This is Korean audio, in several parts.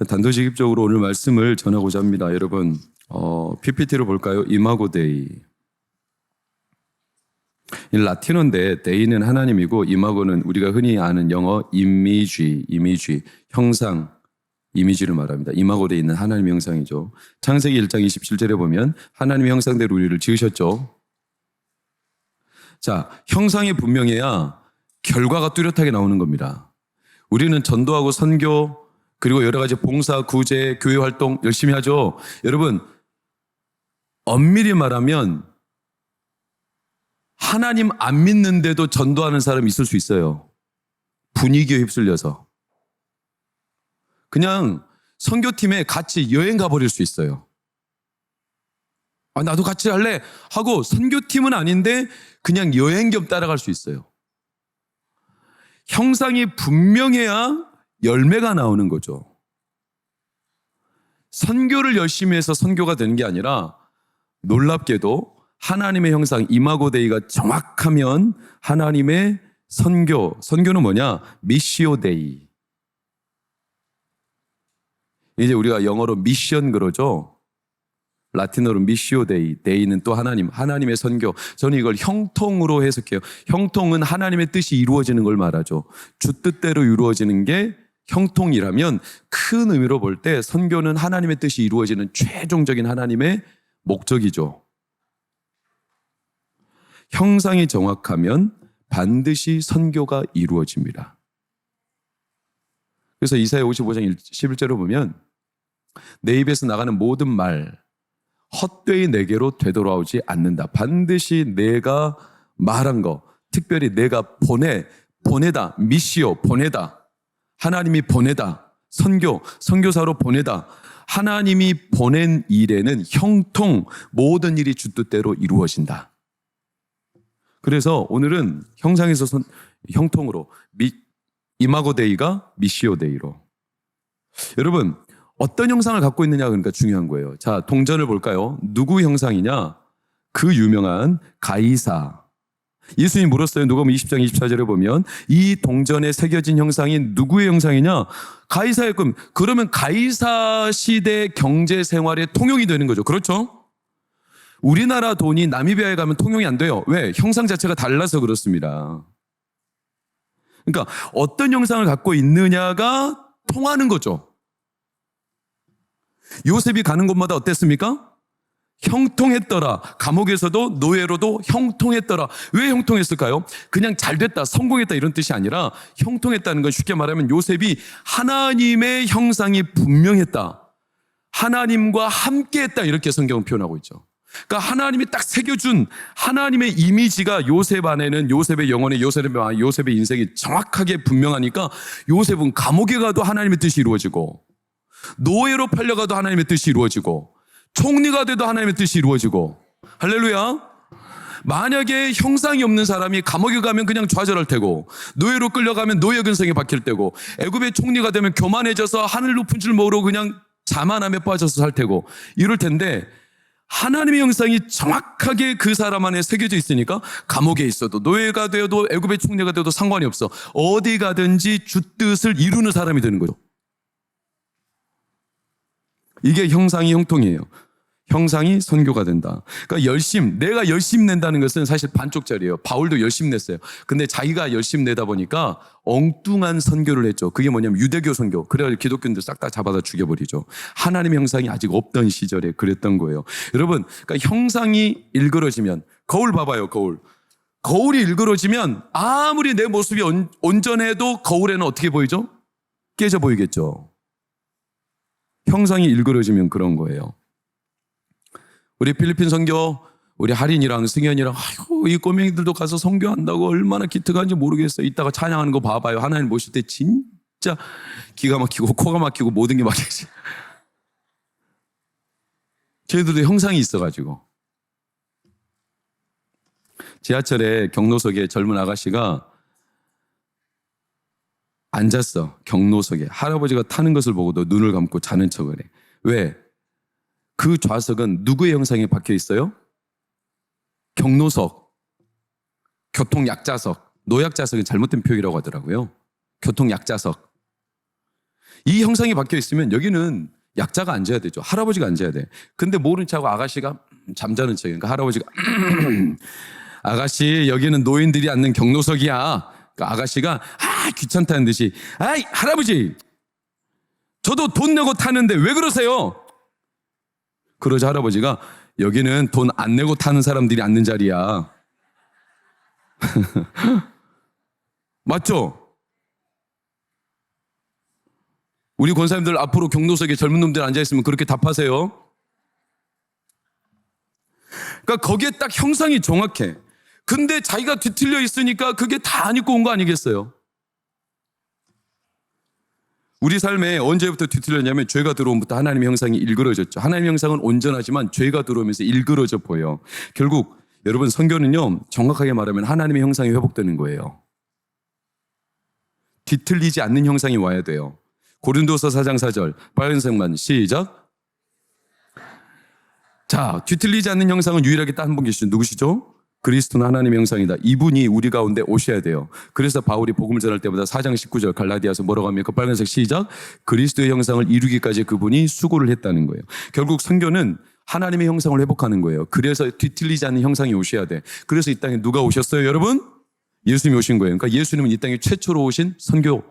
단도직입적으로 오늘 말씀을 전하고자 합니다. 여러분, PPT로 볼까요? 이마고 데이. 이 라틴어인데 데이는 하나님이고 이마고는 우리가 흔히 아는 영어 이미지, 형상, 이미지를 말합니다. 이마고에 있는 하나님의 형상이죠. 창세기 1장 27절에 보면 하나님의 형상대로 우리를 지으셨죠. 자, 형상이 분명해야 결과가 뚜렷하게 나오는 겁니다. 우리는 전도하고 선교 그리고 여러 가지 봉사, 구제, 교회 활동 열심히 하죠. 여러분, 엄밀히 말하면 하나님 안 믿는데도 전도하는 사람이 있을 수 있어요. 분위기에 휩쓸려서. 그냥 선교팀에 같이 여행 가버릴 수 있어요. 나도 같이 할래 하고 선교팀은 아닌데 그냥 여행 겸 따라갈 수 있어요. 형상이 분명해야 열매가 나오는 거죠. 선교를 열심히 해서 선교가 되는 게 아니라 놀랍게도 하나님의 형상 이마고 데이가 정확하면 하나님의 선교는 뭐냐? 미시오 데이. 이제 우리가 영어로 미션 그러죠. 라틴어로 미시오 데이, 데이는 또 하나님의 선교. 저는 이걸 형통으로 해석해요. 형통은 하나님의 뜻이 이루어지는 걸 말하죠. 주 뜻대로 이루어지는 게 형통이라면 큰 의미로 볼 때 선교는 하나님의 뜻이 이루어지는 최종적인 하나님의 목적이죠. 형상이 정확하면 반드시 선교가 이루어집니다. 그래서 이사야 55장 11절을 보면 내 입에서 나가는 모든 말 헛되이 내게로 되돌아오지 않는다. 반드시 내가 말한 거, 특별히 내가 보내다, 미시오, 보내다. 하나님이 보내다, 선교사로 보내다. 하나님이 보낸 일에는 형통, 모든 일이 주 뜻대로 이루어진다. 그래서 오늘은 형상에서 형통으로 이마고 데이가 미시오 데이로. 여러분, 어떤 형상을 갖고 있느냐가 그러니까 중요한 거예요. 자, 동전을 볼까요? 누구 형상이냐? 그 유명한 가이사. 예수님이 물었어요. 누가복음 20장 24절에 보면 이 동전에 새겨진 형상이 누구의 형상이냐? 가이사의 금. 그러면 가이사 시대 경제 생활의 통용이 되는 거죠. 그렇죠? 우리나라 돈이 나미비아에 가면 통용이 안 돼요. 왜? 형상 자체가 달라서 그렇습니다. 그러니까 어떤 형상을 갖고 있느냐가 통하는 거죠. 요셉이 가는 곳마다 어땠습니까? 형통했더라. 감옥에서도 노예로도 형통했더라. 왜 형통했을까요? 그냥 잘됐다, 성공했다 이런 뜻이 아니라 형통했다는 건 쉽게 말하면 요셉이 하나님의 형상이 분명했다. 하나님과 함께했다 이렇게 성경은 표현하고 있죠. 그러니까 하나님이 딱 새겨준 하나님의 이미지가 요셉 안에는 요셉의 영혼에 요셉의 인생이 정확하게 분명하니까 요셉은 감옥에 가도 하나님의 뜻이 이루어지고 노예로 팔려가도 하나님의 뜻이 이루어지고 총리가 돼도 하나님의 뜻이 이루어지고 할렐루야. 만약에 형상이 없는 사람이 감옥에 가면 그냥 좌절할 테고 노예로 끌려가면 노예 근성에 박힐 때고 애굽의 총리가 되면 교만해져서 하늘 높은 줄 모르고 그냥 자만함에 빠져서 살 테고 이럴 텐데 하나님의 형상이 정확하게 그 사람 안에 새겨져 있으니까 감옥에 있어도 노예가 되어도 애굽의 총리가 되어도 상관이 없어. 어디 가든지 주 뜻을 이루는 사람이 되는 거죠. 이게 형상이 형통이에요. 형상이 선교가 된다. 그러니까 내가 열심 낸다는 것은 사실 반쪽짜리예요. 바울도 열심 냈어요. 근데 자기가 열심 내다 보니까 엉뚱한 선교를 했죠. 그게 뭐냐면 유대교 선교. 그래가지고 기독교인들 싹 다 잡아다 죽여버리죠. 하나님의 형상이 아직 없던 시절에 그랬던 거예요. 여러분, 그러니까 형상이 일그러지면 거울 봐봐요. 거울이 일그러지면 아무리 내 모습이 온전해도 거울에는 어떻게 보이죠? 깨져 보이겠죠. 형상이 일그러지면 그런 거예요. 우리 필리핀 선교, 우리 할인이랑 승현이랑 아이고 이 꼬맹이들도 가서 선교한다고 얼마나 기특한지 모르겠어요. 이따가 찬양하는 거 봐봐요. 하나님 모실 때 진짜 기가 막히고 코가 막히고 모든 게 막히지. 저희들도 형상이 있어가지고 지하철에 경로석에 젊은 아가씨가 앉았어. 경로석에. 할아버지가 타는 것을 보고도 눈을 감고 자는 척을 해. 왜? 그 좌석은 누구의 형상에 박혀 있어요? 경로석, 교통약자석. 노약자석은 잘못된 표기라고 하더라고요. 교통약자석. 이 형상이 박혀 있으면 여기는 약자가 앉아야 되죠. 할아버지가 앉아야 돼. 근데 모른 척하고 아가씨가 잠자는 척. 그러니까 할아버지가 아가씨 여기는 노인들이 앉는 경로석이야. 그러니까 아가씨가 귀찮다는 듯이 아이 할아버지 저도 돈 내고 타는데 왜 그러세요? 그러자 할아버지가 여기는 돈 안 내고 타는 사람들이 앉는 자리야. 맞죠? 우리 권사님들 앞으로 경로석에 젊은 놈들 앉아있으면 그렇게 답하세요. 그러니까 거기에 딱 형상이 정확해. 근데 자기가 뒤틀려 있으니까 그게 다 안 입고 온 거 아니겠어요? 우리 삶에 언제부터 뒤틀렸냐면 죄가 들어오면부터 하나님의 형상이 일그러졌죠. 하나님의 형상은 온전하지만 죄가 들어오면서 일그러져 보여. 결국 여러분 선교는요 정확하게 말하면 하나님의 형상이 회복되는 거예요. 뒤틀리지 않는 형상이 와야 돼요. 고린도서 4장 4절 빨간색만 시작. 자, 뒤틀리지 않는 형상은 유일하게 딱 한 분 계시죠. 누구시죠? 그리스도는 하나님의 형상이다. 이분이 우리 가운데 오셔야 돼요. 그래서 바울이 복음을 전할 때마다 4장 19절 갈라디아서 뭐라고 합니까? 빨간색 시작. 그리스도의 형상을 이루기까지 그분이 수고를 했다는 거예요. 결국 선교는 하나님의 형상을 회복하는 거예요. 그래서 뒤틀리지 않는 형상이 오셔야 돼. 그래서 이 땅에 누가 오셨어요, 여러분? 예수님이 오신 거예요. 그러니까 예수님은 이 땅에 최초로 오신 선교.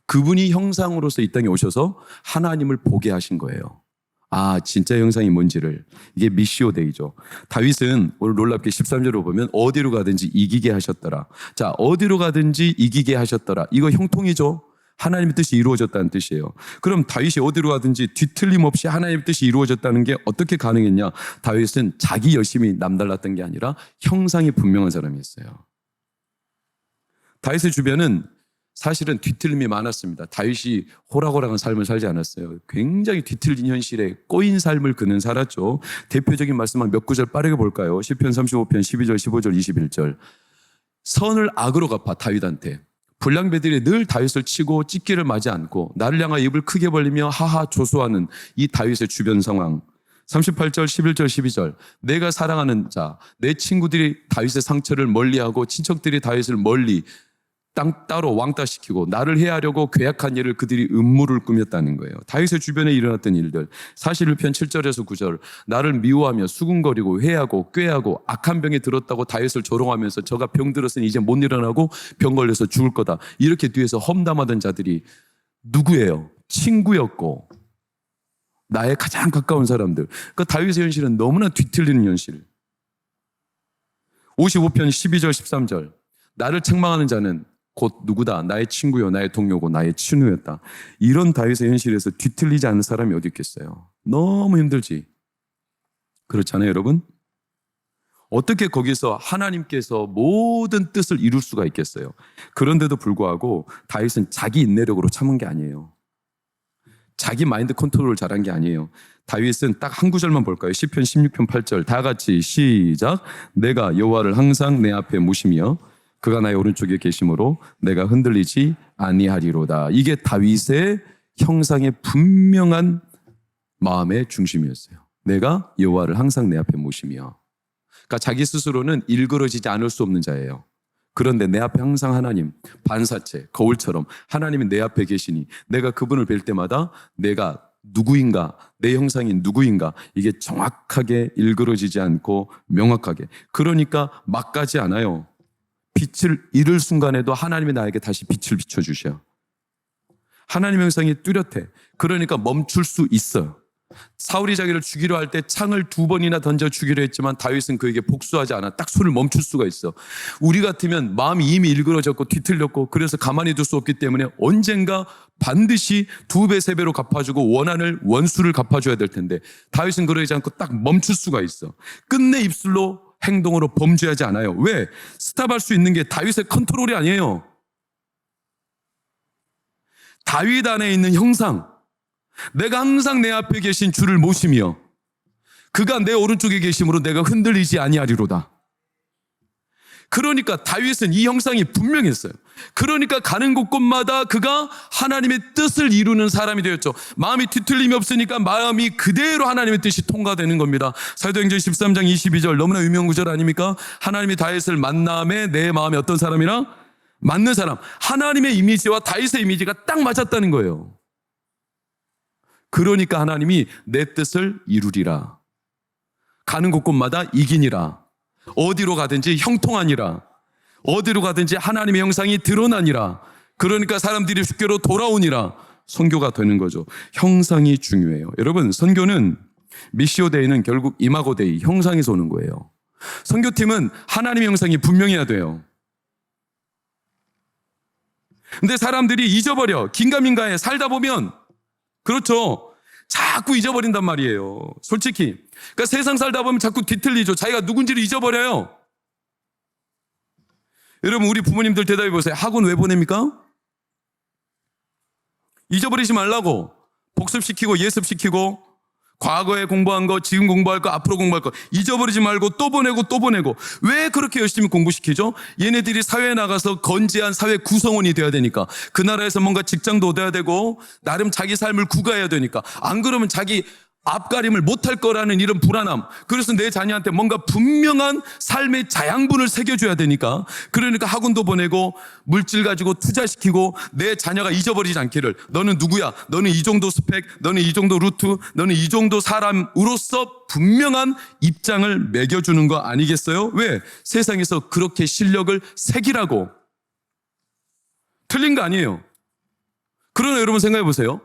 그분이 형상으로서 이 땅에 오셔서 하나님을 보게 하신 거예요. 아, 진짜 형상이 뭔지를. 이게 미시오데이죠. 다윗은 오늘 놀랍게 13절로 보면 어디로 가든지 이기게 하셨더라. 자, 어디로 가든지 이기게 하셨더라. 이거 형통이죠. 하나님의 뜻이 이루어졌다는 뜻이에요. 그럼 다윗이 어디로 가든지 뒤틀림 없이 하나님의 뜻이 이루어졌다는 게 어떻게 가능했냐? 다윗은 자기 열심히 남달랐던 게 아니라 형상이 분명한 사람이었어요. 다윗의 주변은 사실은 뒤틀림이 많았습니다. 다윗이 호락호락한 삶을 살지 않았어요. 굉장히 뒤틀린 현실에 꼬인 삶을 그는 살았죠. 대표적인 말씀만 몇 구절 빠르게 볼까요? 시편 35편 12절, 15절, 21절. 선을 악으로 갚아 다윗한테. 불량배들이 늘 다윗을 치고 찢기를 마지 않고 나를 향하여 입을 크게 벌리며 하하 조소하는 이 다윗의 주변 상황. 38절, 11절, 12절. 내가 사랑하는 자, 내 친구들이 다윗의 상처를 멀리하고 친척들이 다윗을 멀리 땅 따로 왕따시키고 나를 해하려고 괴악한 일을 그들이 음모를 꾸몄다는 거예요. 다윗의 주변에 일어났던 일들. 41편 7절에서 9절. 나를 미워하며 수군거리고 회하고 꾀하고 악한 병에 들었다고 다윗을 조롱하면서 저가 병 들었으니 이제 못 일어나고 병 걸려서 죽을 거다. 이렇게 뒤에서 험담하던 자들이 누구예요? 친구였고 나의 가장 가까운 사람들. 그러니까 다윗의 현실은 너무나 뒤틀리는 현실. 55편 12절 13절. 나를 책망하는 자는 곧 누구다? 나의 친구요, 나의 동료고, 나의 친구였다. 이런 다윗의 현실에서 뒤틀리지 않는 사람이 어디 있겠어요? 너무 힘들지. 그렇잖아요, 여러분? 어떻게 거기서 하나님께서 모든 뜻을 이룰 수가 있겠어요? 그런데도 불구하고 다윗은 자기 인내력으로 참은 게 아니에요. 자기 마인드 컨트롤을 잘한 게 아니에요. 다윗은 딱 한 구절만 볼까요? 시편 16편 8절 다 같이 시작. 내가 여호와를 항상 내 앞에 모시며 그가 나의 오른쪽에 계심으로 내가 흔들리지 아니하리로다. 이게 다윗의 형상의 분명한 마음의 중심이었어요. 내가 여호와를 항상 내 앞에 모시며. 그러니까 자기 스스로는 일그러지지 않을 수 없는 자예요. 그런데 내 앞에 항상 하나님, 반사체, 거울처럼 하나님이 내 앞에 계시니 내가 그분을 뵐 때마다 내가 누구인가, 내 형상이 누구인가, 이게 정확하게 일그러지지 않고 명확하게. 그러니까 막 가지 않아요. 빛을 잃을 순간에도 하나님이 나에게 다시 빛을 비춰주셔. 하나님의 형상이 뚜렷해. 그러니까 멈출 수 있어요. 사울이 자기를 죽이려 할 때 창을 2번이나 던져 죽이려 했지만 다윗은 그에게 복수하지 않아. 딱 손을 멈출 수가 있어. 우리 같으면 마음이 이미 일그러졌고 뒤틀렸고 그래서 가만히 둘 수 없기 때문에 언젠가 반드시 2배, 3배로 갚아주고 원한을, 원수를 갚아줘야 될 텐데 다윗은 그러지 않고 딱 멈출 수가 있어. 끝내 입술로 행동으로 범죄하지 않아요. 왜? 스탑할 수 있는 게 다윗의 컨트롤이 아니에요. 다윗 안에 있는 형상. 내가 항상 내 앞에 계신 주를 모시며 그가 내 오른쪽에 계심으로 내가 흔들리지 아니하리로다. 그러니까 다윗은 이 형상이 분명했어요. 그러니까 가는 곳곳마다 그가 하나님의 뜻을 이루는 사람이 되었죠. 마음이 뒤틀림이 없으니까 마음이 그대로 하나님의 뜻이 통과되는 겁니다. 사도행전 13장 22절 너무나 유명한 구절 아닙니까? 하나님이 다윗을 만남에 내 마음이 어떤 사람이라? 맞는 사람, 하나님의 이미지와 다윗의 이미지가 딱 맞았다는 거예요. 그러니까 하나님이 내 뜻을 이루리라. 가는 곳곳마다 이기니라. 어디로 가든지 형통하니라. 어디로 가든지 하나님의 형상이 드러나니라. 그러니까 사람들이 주께로 돌아오니라. 선교가 되는 거죠. 형상이 중요해요. 여러분, 선교는 미시오 데이는 결국 이마고 데이, 형상에서 오는 거예요. 선교팀은 하나님의 형상이 분명해야 돼요. 근데 사람들이 잊어버려. 긴가민가에 살다 보면, 그렇죠, 자꾸 잊어버린단 말이에요. 솔직히. 그러니까 세상 살다 보면 자꾸 뒤틀리죠. 자기가 누군지를 잊어버려요. 여러분, 우리 부모님들 대답해 보세요. 학원 왜 보냅니까? 잊어버리지 말라고. 복습시키고 예습시키고 과거에 공부한 거, 지금 공부할 거, 앞으로 공부할 거 잊어버리지 말고 또 보내고 또 보내고. 왜 그렇게 열심히 공부시키죠? 얘네들이 사회에 나가서 건재한 사회 구성원이 돼야 되니까. 그 나라에서 뭔가 직장도 얻어야 되고 나름 자기 삶을 구가해야 되니까. 안 그러면 자기 앞가림을 못할 거라는 이런 불안함. 그래서 내 자녀한테 뭔가 분명한 삶의 자양분을 새겨줘야 되니까. 그러니까 학원도 보내고 물질 가지고 투자시키고 내 자녀가 잊어버리지 않기를. 너는 누구야? 너는 이 정도 스펙, 너는 이 정도 루트, 너는 이 정도 사람으로서 분명한 입장을 매겨주는 거 아니겠어요? 왜? 세상에서 그렇게 실력을 새기라고. 틀린 거 아니에요. 그러나 여러분 생각해 보세요.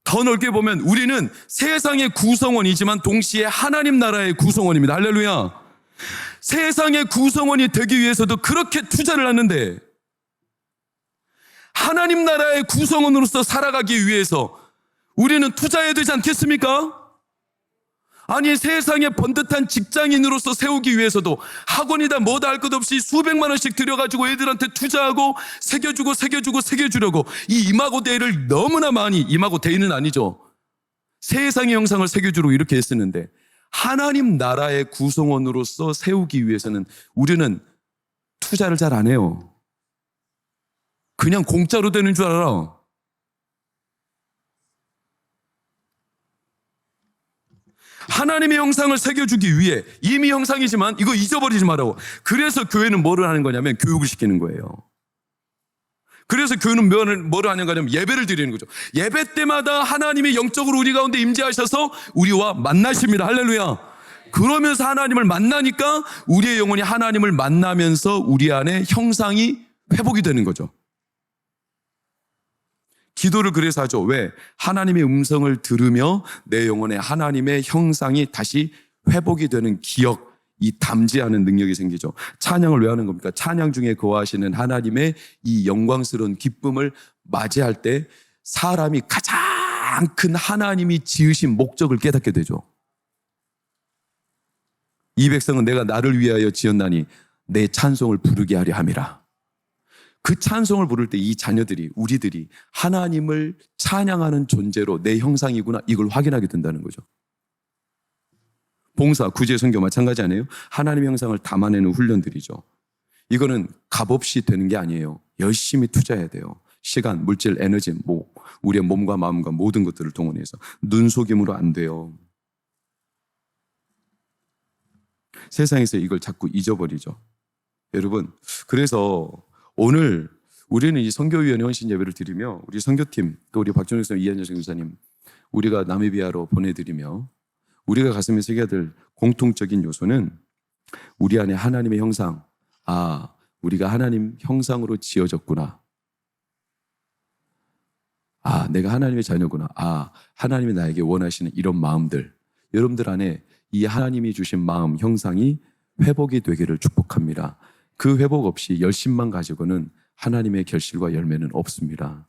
더 넓게 보면 우리는 세상의 구성원이지만 동시에 하나님 나라의 구성원입니다. 할렐루야. 세상의 구성원이 되기 위해서도 그렇게 투자를 하는데 하나님 나라의 구성원으로서 살아가기 위해서 우리는 투자해야 되지 않겠습니까? 아니, 세상의 번듯한 직장인으로서 세우기 위해서도 학원이다 뭐다 할 것 없이 수백만 원씩 들여가지고 애들한테 투자하고 새겨주려고 이 이마고 데이를 너무나 많이, 이마고 데이는 아니죠, 세상의 형상을 새겨주려고 이렇게 애쓰는데 하나님 나라의 구성원으로서 세우기 위해서는 우리는 투자를 잘 안 해요. 그냥 공짜로 되는 줄 알아. 하나님의 형상을 새겨주기 위해, 이미 형상이지만 이거 잊어버리지 말라고. 그래서 교회는 뭐를 하는 거냐면 교육을 시키는 거예요. 그래서 교회는 뭐를 하는 거냐면 예배를 드리는 거죠. 예배 때마다 하나님이 영적으로 우리 가운데 임재하셔서 우리와 만나십니다. 할렐루야. 그러면서 하나님을 만나니까 우리의 영혼이 하나님을 만나면서 우리 안에 형상이 회복이 되는 거죠. 기도를 그래서 하죠. 왜? 하나님의 음성을 들으며 내 영혼에 하나님의 형상이 다시 회복이 되는 기억, 이 담지하는 능력이 생기죠. 찬양을 왜 하는 겁니까? 찬양 중에 거하시는 하나님의 이 영광스러운 기쁨을 맞이할 때 사람이 가장 큰 하나님이 지으신 목적을 깨닫게 되죠. 이 백성은 내가 나를 위하여 지었나니 내 찬송을 부르게 하려 함이라. 그 찬송을 부를 때 이 자녀들이, 우리들이 하나님을 찬양하는 존재로 내 형상이구나, 이걸 확인하게 된다는 거죠. 봉사, 구제, 선교 마찬가지 아니에요? 하나님의 형상을 담아내는 훈련들이죠. 이거는 값없이 되는 게 아니에요. 열심히 투자해야 돼요. 시간, 물질, 에너지, 우리의 몸과 마음과 모든 것들을 동원해서. 눈속임으로 안 돼요. 세상에서 이걸 자꾸 잊어버리죠. 여러분, 그래서 오늘 우리는 이 선교위원회 헌신 예배를 드리며 우리 선교팀, 또 우리 박준혁 선생님, 이한정 선교사님, 우리가 나미비아로 보내드리며 우리가 가슴에 새겨야 될 공통적인 요소는 우리 안에 하나님의 형상, 우리가 하나님 형상으로 지어졌구나. 내가 하나님의 자녀구나. 하나님이 나에게 원하시는 이런 마음들. 여러분들 안에 이 하나님이 주신 마음, 형상이 회복이 되기를 축복합니다. 그 회복 없이 열심만 가지고는 하나님의 결실과 열매는 없습니다.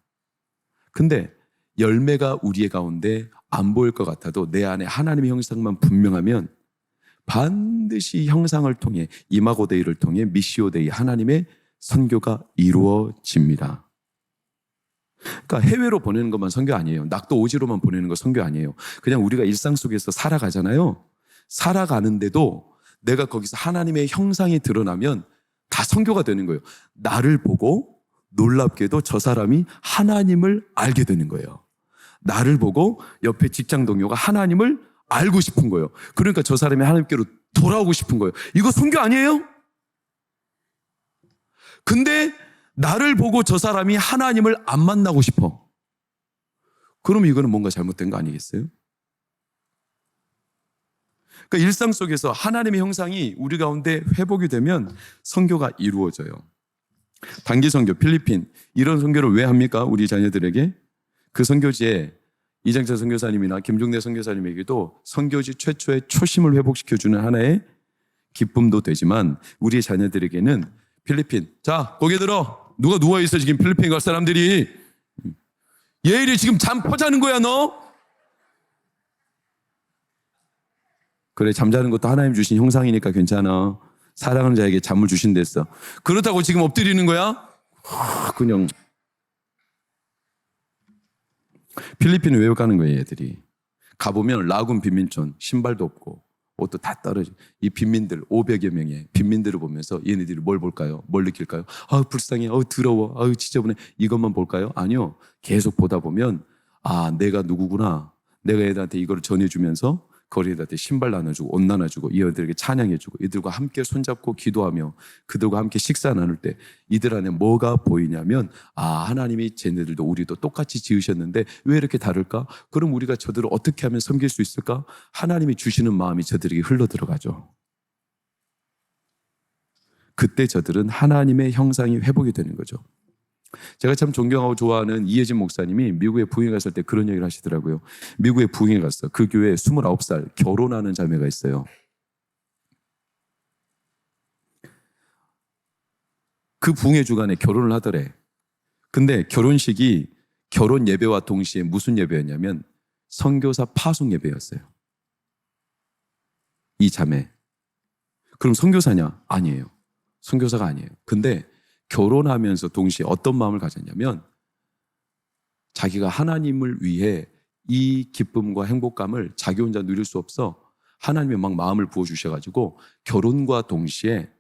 근데 열매가 우리의 가운데 안 보일 것 같아도 내 안에 하나님의 형상만 분명하면 반드시 형상을 통해, 이마고데이를 통해 미시오데이, 하나님의 선교가 이루어집니다. 그러니까 해외로 보내는 것만 선교 아니에요. 낙도 오지로만 보내는 거 선교 아니에요. 그냥 우리가 일상 속에서 살아가잖아요. 살아가는데도 내가 거기서 하나님의 형상이 드러나면 다 선교가 되는 거예요. 나를 보고 놀랍게도 저 사람이 하나님을 알게 되는 거예요. 나를 보고 옆에 직장 동료가 하나님을 알고 싶은 거예요. 그러니까 저 사람이 하나님께로 돌아오고 싶은 거예요. 이거 선교 아니에요? 근데 나를 보고 저 사람이 하나님을 안 만나고 싶어. 그럼 이거는 뭔가 잘못된 거 아니겠어요? 그러니까 일상 속에서 하나님의 형상이 우리 가운데 회복이 되면 선교가 이루어져요. 단기 선교, 필리핀 이런 선교를 왜 합니까? 우리 자녀들에게 그 선교지에 이장철 선교사님이나 김종대 선교사님에게도 선교지 최초의 초심을 회복시켜주는 하나의 기쁨도 되지만 우리 자녀들에게는 필리핀, 자 고개 들어. 누가 누워있어 지금 필리핀 갈 사람들이. 얘들이 지금 잠 퍼자는 거야 너. 그래 잠자는 것도 하나님 주신 형상이니까 괜찮아. 사랑하는 자에게 잠을 주신댔어. 그렇다고 지금 엎드리는 거야? 그냥 필리핀을 왜 가는 거예요 얘들이. 가보면 라군 빈민촌 신발도 없고 옷도 다 떨어져. 이 빈민들 500여 명의 빈민들을 보면서 얘네들이 뭘 볼까요? 뭘 느낄까요? 아우 불쌍해, 아우 더러워, 아우 지저분해. 이것만 볼까요? 아니요. 계속 보다 보면 아 내가 누구구나. 내가 얘들한테 이걸 전해주면서 거리에다한테 신발 나눠주고 옷 나눠주고 이들에게 찬양해주고 이들과 함께 손잡고 기도하며 그들과 함께 식사 나눌 때 이들 안에 뭐가 보이냐면 아 하나님이 쟤네들도 우리도 똑같이 지으셨는데 왜 이렇게 다를까? 그럼 우리가 저들을 어떻게 하면 섬길 수 있을까? 하나님이 주시는 마음이 저들에게 흘러 들어가죠. 그때 저들은 하나님의 형상이 회복이 되는 거죠. 제가 참 존경하고 좋아하는 이혜진 목사님이 미국에 부흥회 갔을 때 그런 얘기를 하시더라고요. 미국에 부흥회 갔어. 그 교회에 29살 결혼하는 자매가 있어요. 그 부흥회 주간에 결혼을 하더래. 근데 결혼식이 결혼 예배와 동시에 무슨 예배였냐면 선교사 파송 예배였어요. 이 자매. 그럼 선교사냐? 아니에요. 선교사가 아니에요. 근데 결혼하면서 동시에 어떤 마음을 가졌냐면 자기가 하나님을 위해 이 기쁨과 행복감을 자기 혼자 누릴 수 없어 하나님의 막 마음을 부어주셔가지고 결혼과 동시에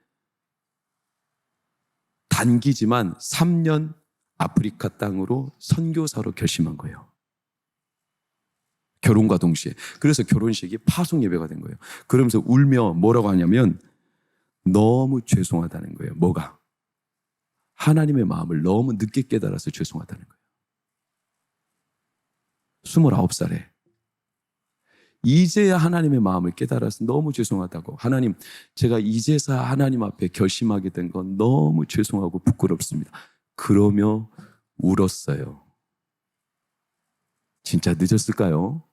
단기지만 3년 아프리카 땅으로 선교사로 결심한 거예요. 결혼과 동시에. 그래서 결혼식이 파송 예배가 된 거예요. 그러면서 울며 뭐라고 하냐면 너무 죄송하다는 거예요. 뭐가? 하나님의 마음을 너무 늦게 깨달아서 죄송하다는 거예요. 29살에. 이제야 하나님의 마음을 깨달아서 너무 죄송하다고. 하나님, 제가 이제서 하나님 앞에 결심하게 된 건 너무 죄송하고 부끄럽습니다. 그러며 울었어요. 진짜 늦었을까요?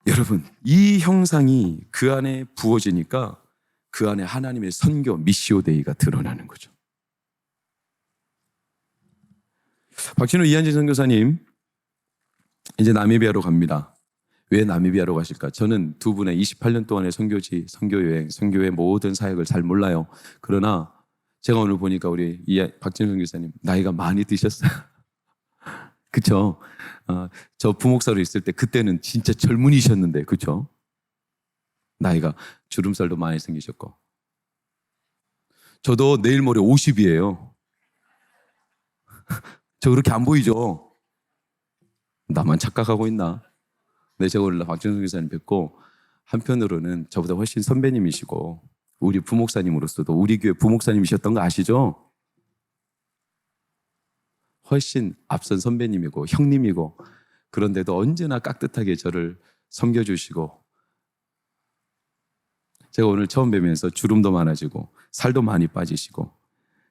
여러분, 이 형상이 그 안에 부어지니까 그 안에 하나님의 선교, 미시오 데이가 드러나는 거죠. 박진우 이한진 선교사님, 이제 나미비아로 갑니다. 왜 나미비아로 가실까? 저는 두 분의 28년 동안의 선교지, 선교여행, 선교의 모든 사역을 잘 몰라요. 그러나 제가 오늘 보니까 우리 박진우 선교사님 나이가 많이 드셨어요. 그쵸? 저 부목사로 있을 때 그때는 진짜 젊은이셨는데, 그쵸? 나이가 주름살도 많이 생기셨고. 저도 내일 모레 50이에요. 저 그렇게 안 보이죠? 나만 착각하고 있나? 네, 제가 오늘 박준성 교사님 뵙고 한편으로는 저보다 훨씬 선배님이시고 우리 부목사님으로서도 우리 교회 부목사님이셨던 거 아시죠? 훨씬 앞선 선배님이고 형님이고 그런데도 언제나 깍듯하게 저를 섬겨주시고 제가 오늘 처음 뵈면서 주름도 많아지고 살도 많이 빠지시고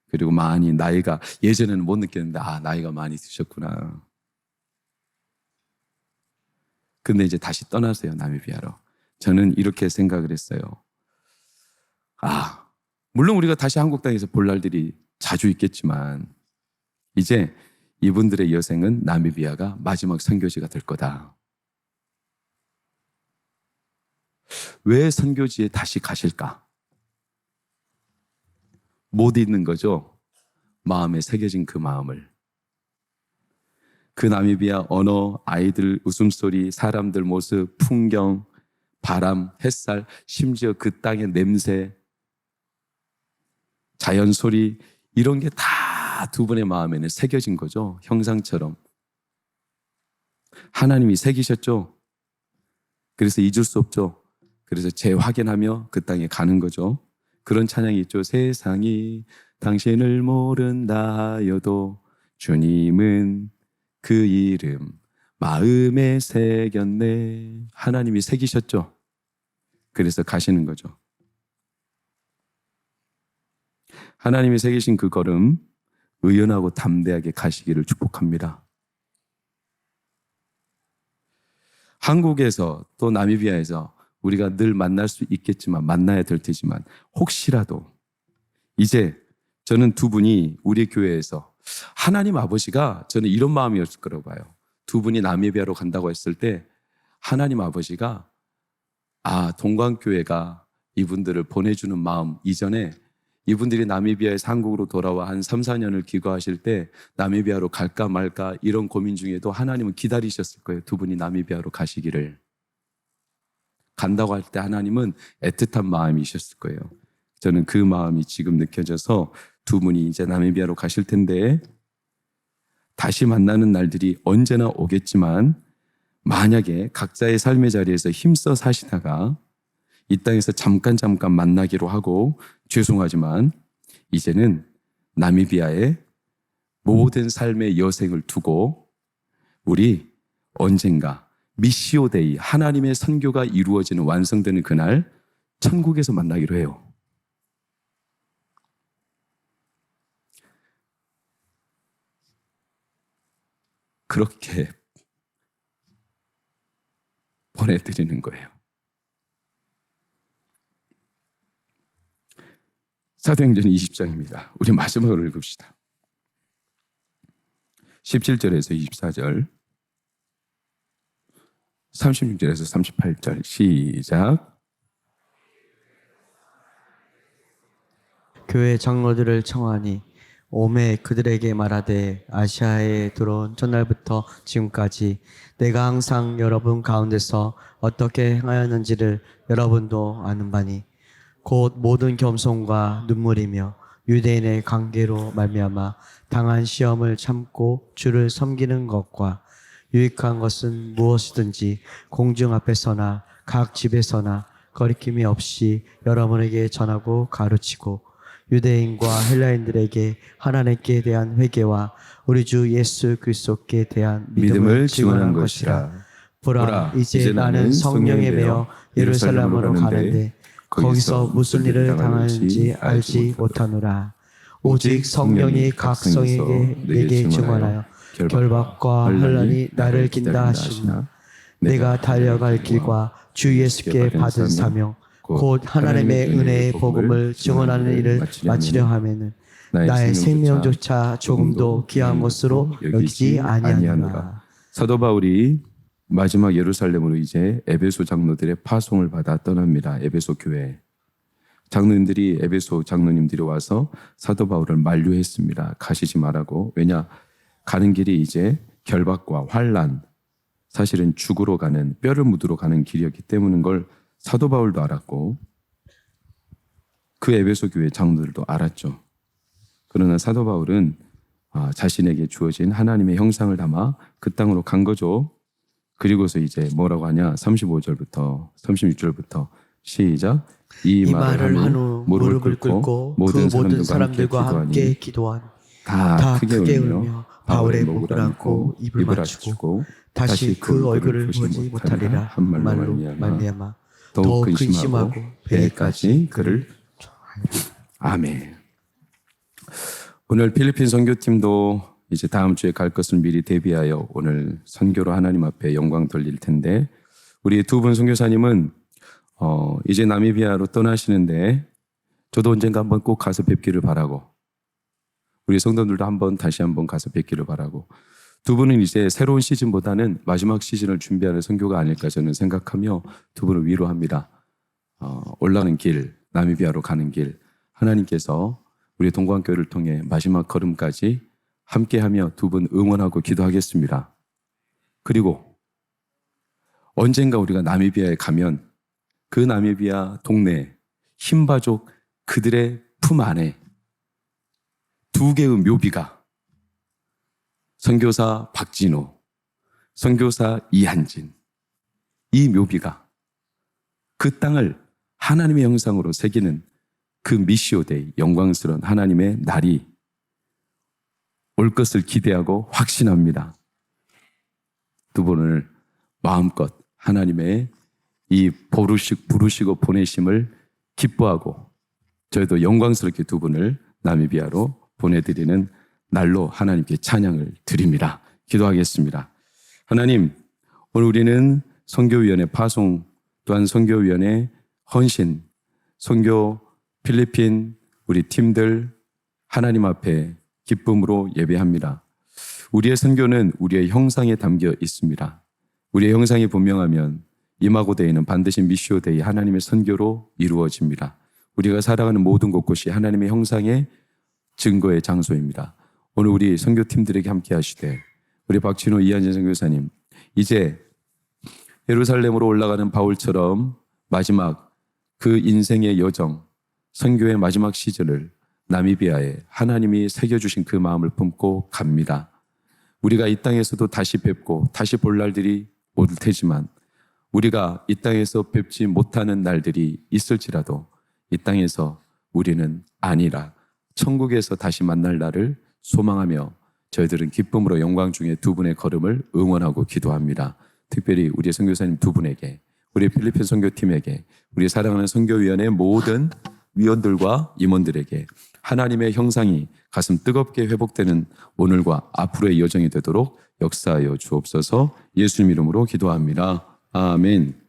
그리고 많이 나이가 예전에는 못 느꼈는데 나이가 많이 드셨구나. 근데 이제 다시 떠나세요. 나미비아로. 저는 이렇게 생각을 했어요. 물론 우리가 다시 한국 땅에서 볼 날들이 자주 있겠지만 이제 이분들의 여생은 나미비아가 마지막 선교지가 될 거다. 왜 선교지에 다시 가실까? 못 잊는 거죠. 마음에 새겨진 그 마음을. 그 나미비아 언어, 아이들 웃음소리, 사람들 모습, 풍경, 바람, 햇살, 심지어 그 땅의 냄새, 자연 소리 이런 게 다 두 분의 마음에는 새겨진 거죠. 형상처럼. 하나님이 새기셨죠. 그래서 잊을 수 없죠. 그래서 재확인하며 그 땅에 가는 거죠. 그런 찬양이 있죠. 세상이 당신을 모른다 하여도 주님은 그 이름 마음에 새겼네. 하나님이 새기셨죠. 그래서 가시는 거죠. 하나님이 새기신 그 걸음 의연하고 담대하게 가시기를 축복합니다. 한국에서 또 나미비아에서 우리가 늘 만날 수 있겠지만 만나야 될 테지만 혹시라도 이제 저는 두 분이 우리 교회에서 하나님 아버지가 저는 이런 마음이었을 거라고 봐요. 두 분이 나미비아로 간다고 했을 때 하나님 아버지가 동광교회가 이분들을 보내주는 마음 이전에 이분들이 나미비아에서 한국으로 돌아와 한 3, 4년을 기거하실 때 나미비아로 갈까 말까 이런 고민 중에도 하나님은 기다리셨을 거예요. 두 분이 나미비아로 가시기를. 간다고 할 때 하나님은 애틋한 마음이셨을 거예요. 저는 그 마음이 지금 느껴져서 두 분이 이제 나미비아로 가실 텐데 다시 만나는 날들이 언제나 오겠지만 만약에 각자의 삶의 자리에서 힘써 사시다가 이 땅에서 잠깐 만나기로 하고 죄송하지만 이제는 나미비아의 모든 삶의 여생을 두고 우리 언젠가 미시오데이 하나님의 선교가 이루어지는 완성되는 그날 천국에서 만나기로 해요. 그렇게 보내드리는 거예요. 사도행전 20장입니다. 우리 마지막으로 읽읍시다. 17절에서 24절, 36절에서 38절 시작. 교회 장로들을 청하니 오매 그들에게 말하되 아시아에 들어온 첫날부터 지금까지 내가 항상 여러분 가운데서 어떻게 행하였는지를 여러분도 아는 바니 곧 모든 겸손과 눈물이며 유대인의 관계로 말미암아 당한 시험을 참고 주를 섬기는 것과 유익한 것은 무엇이든지 공중 앞에서나 각 집에서나 거리낌이 없이 여러분에게 전하고 가르치고 유대인과 헬라인들에게 하나님께 대한 회개와 우리 주 예수 그리스도께 대한 믿음을 증언한 것이라. 보라, 이제 나는 성령에 매어 예루살렘으로 가는데 거기서 무슨 일을 당하는지 알지 못하노라. 오직 성령이 각 성에게 내게 증언하여 결박과 환난이 나를 긴다 하시나 내가 달려갈 길과 주 예수께 받은 사명 곧 하나님의 은혜의 복음을 증언하는 일을 마치려 하면은 나의 생명조차 조금도 귀한 것으로 여기지 아니하노라. 사도 바울이 마지막 예루살렘으로 이제 에베소 장로들의 파송을 받아 떠납니다. 에베소 교회 장로님들이 에베소 장로님들이 와서 사도 바울을 만류했습니다. 가시지 말라고. 왜냐? 가는 길이 이제 결박과 환난, 사실은 죽으러 가는, 뼈를 묻으러 가는 길이었기 때문인 걸 사도 바울도 알았고 그 에베소 교회 장로들도 알았죠. 그러나 사도 바울은 자신에게 주어진 하나님의 형상을 담아 그 땅으로 간 거죠. 그리고서 이제 뭐라고 하냐? 35절부터 36절부터 시작. 이 말을 한 후 무릎을 꿇고 모든 사람들과 함께 기도한 다 크게 울며 바울의 목을 안고 입을 맞추고 다시 그 얼굴을 보지 못하리라 한 말로 말미암아 더욱 근심하고 배에까지 그를 아멘. 오늘 필리핀 선교팀도 이제 다음 주에 갈 것을 미리 대비하여 오늘 선교로 하나님 앞에 영광 돌릴 텐데 우리 두 분 선교사님은 이제 나미비아로 떠나시는데 저도 언젠가 한번 꼭 가서 뵙기를 바라고 우리 성도들도 다시 한번 가서 뵙기를 바라고 두 분은 이제 새로운 시즌보다는 마지막 시즌을 준비하는 선교가 아닐까 저는 생각하며 두 분을 위로합니다. 올라가는 길, 나미비아로 가는 길 하나님께서 우리 동광교회를 통해 마지막 걸음까지 함께하며 두 분 응원하고 기도하겠습니다. 그리고 언젠가 우리가 나미비아에 가면 그 나미비아 동네 흰바족 그들의 품 안에 두 개의 묘비가 선교사 박진호, 선교사 이한진 이 묘비가 그 땅을 하나님의 형상으로 새기는 그 미시오데이, 영광스러운 하나님의 날이 올 것을 기대하고 확신합니다. 두 분을 마음껏 하나님의 이 부르시고 보내심을 기뻐하고 저희도 영광스럽게 두 분을 나미비아로 보내드리는 날로 하나님께 찬양을 드립니다. 기도하겠습니다. 하나님, 오늘 우리는 선교위원회 파송, 또한 선교위원회 헌신, 선교 필리핀 우리 팀들 하나님 앞에 기쁨으로 예배합니다. 우리의 선교는 우리의 형상에 담겨 있습니다. 우리의 형상이 분명하면 이마고데이는 반드시 미시오데이 하나님의 선교로 이루어집니다. 우리가 살아가는 모든 곳곳이 하나님의 형상의 증거의 장소입니다. 오늘 우리 선교팀들에게 함께 하시되 우리 박진호 이한진 선교사님, 이제 예루살렘으로 올라가는 바울처럼 마지막 그 인생의 여정, 선교의 마지막 시즌을 나미비아에 하나님이 새겨주신 그 마음을 품고 갑니다. 우리가 이 땅에서도 다시 뵙고 다시 볼 날들이 올 테지만 우리가 이 땅에서 뵙지 못하는 날들이 있을지라도 이 땅에서 우리는 아니라 천국에서 다시 만날 날을 소망하며 저희들은 기쁨으로 영광 중에 두 분의 걸음을 응원하고 기도합니다. 특별히 우리 선교사님 두 분에게, 우리 필리핀 선교팀에게, 우리 사랑하는 선교위원회 모든 위원들과 임원들에게 하나님의 형상이 가슴 뜨겁게 회복되는 오늘과 앞으로의 여정이 되도록 역사하여 주옵소서. 예수님 이름으로 기도합니다. 아멘.